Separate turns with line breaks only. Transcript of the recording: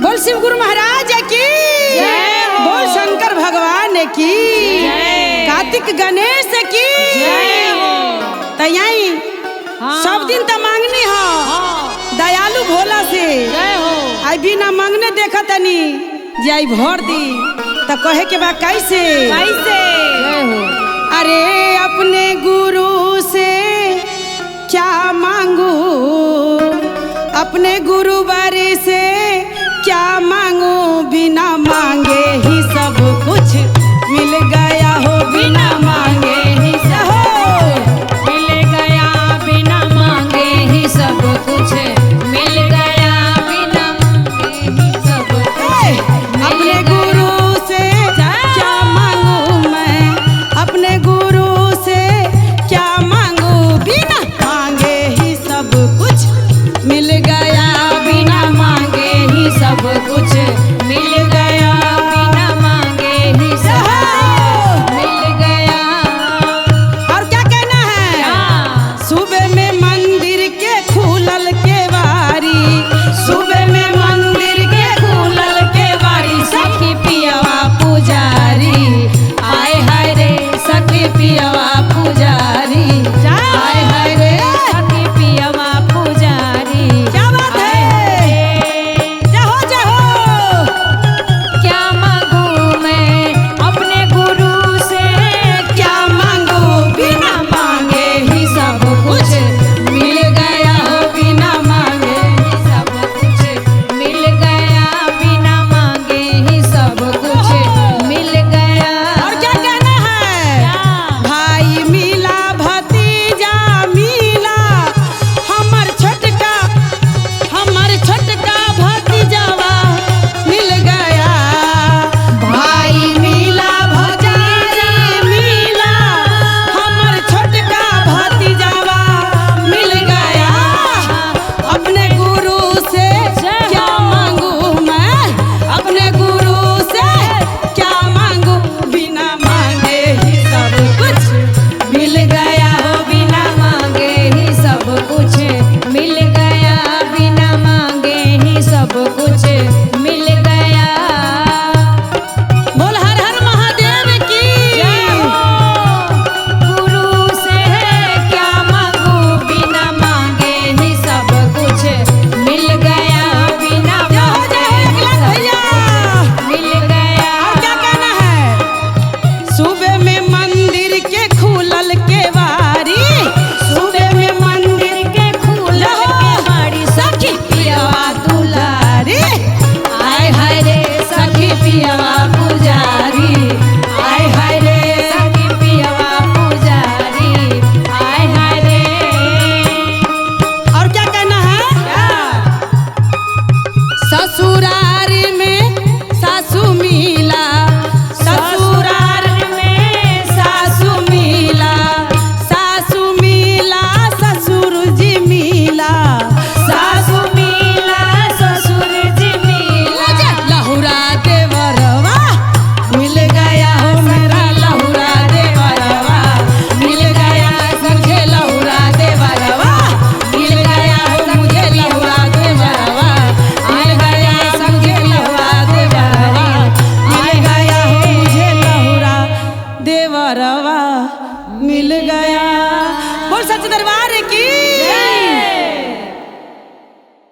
बोल शिव गुरु महाराज की, बोल शंकर भगवान की, कार्तिक गणेश की। तैयाई सब दिन तो मांगनी हो दयालु भोला से, आई बिना मांगने देखा तनी जाई भर दी तो कहे के बाद कैसे कैसे। अरे अपने गुरु से क्या मांगू, अपने गुरु बारे से क्या मांगू, बिना मांगे ही सब कुछ मिल गया हो, बिना मांगे ही सब
मिल गया, बिना मांगे ही सब कुछ मिल गया, बिना मांगे ही सब कुछ।
अपने गुरु से क्या मांगू मैं, अपने गुरु से क्या मांगू, बिना मांगे ही सब कुछ मिल गया,
बिना मांगे ही सब कुछ मिल गया, बिना मांगे ही सब मिल गया।
और क्या कहना है, सुबह में मंदिर के खुलल के बारी, सुबह में मंदिर के खुलल के बारी,
सखी पियवा पुजारी आए हाय रे, सखी पियवा पुजारी आए हाय रे, सखी पियवा पुजारी।
क्या बात है, जाहो जाहो।
क्या मांगू मैं अपने गुरु से,
क्या मांगू,
बिना मांगे ही सब कुछ मिल गया, बिना मांगे ही सब कुछ मिल गया, बिना मांगे ही सब कुछ मिल गया।
और क्या कहना है, भाई मिला भतीजा मिला, हमर छोटका भतीजावा मिल गया, भाई मिला भतीजा मिला, हमर छोटका भतीजावा मिल गया। अपने गुरु से क्या मांगू मैं, अपने गुरु से क्या मांगू, बिना मांगे ही सब कुछ मिल गया,
बिना मांगे ही सब कुछ मिल गया, बिना मांगे ही सब कुछ मिल गया।
बोल हर हर महादेव की।
गुरु से क्या मांगू, बिना मांगे ही सब कुछ मिल गया, बिना मांगे ही सब कुछ मिल गया।
और क्या कहना है, सुबह में मंदिर के खुलल के बारी, सुबह में मंदिर के खुलल के बारी, सखी
पियवा
दुलारी
आय हाय रे, सखी पियवा पुजारी आय हाय रे, सखी पियवा पुजारी आय हाय रे।
और क्या कहना है, ससुरार में सासू मिला, ससुरार
में
सासू मिला, सासू मिला ससुर जी मिला,
सासू मिला ससुर जी मिला,
लहुरा देवरवा मिल गया हो, मेरा लहुरा देवरवा मिल गया, मुझे लहुरा देवरवा मिल गया हो, मुझे लहुरा देवरवा मिल गया, मुझे लहुरा देवरवा मिल गया हो, मुझे लहुरा देवरवा मिल गया। बोल सच दरबार की।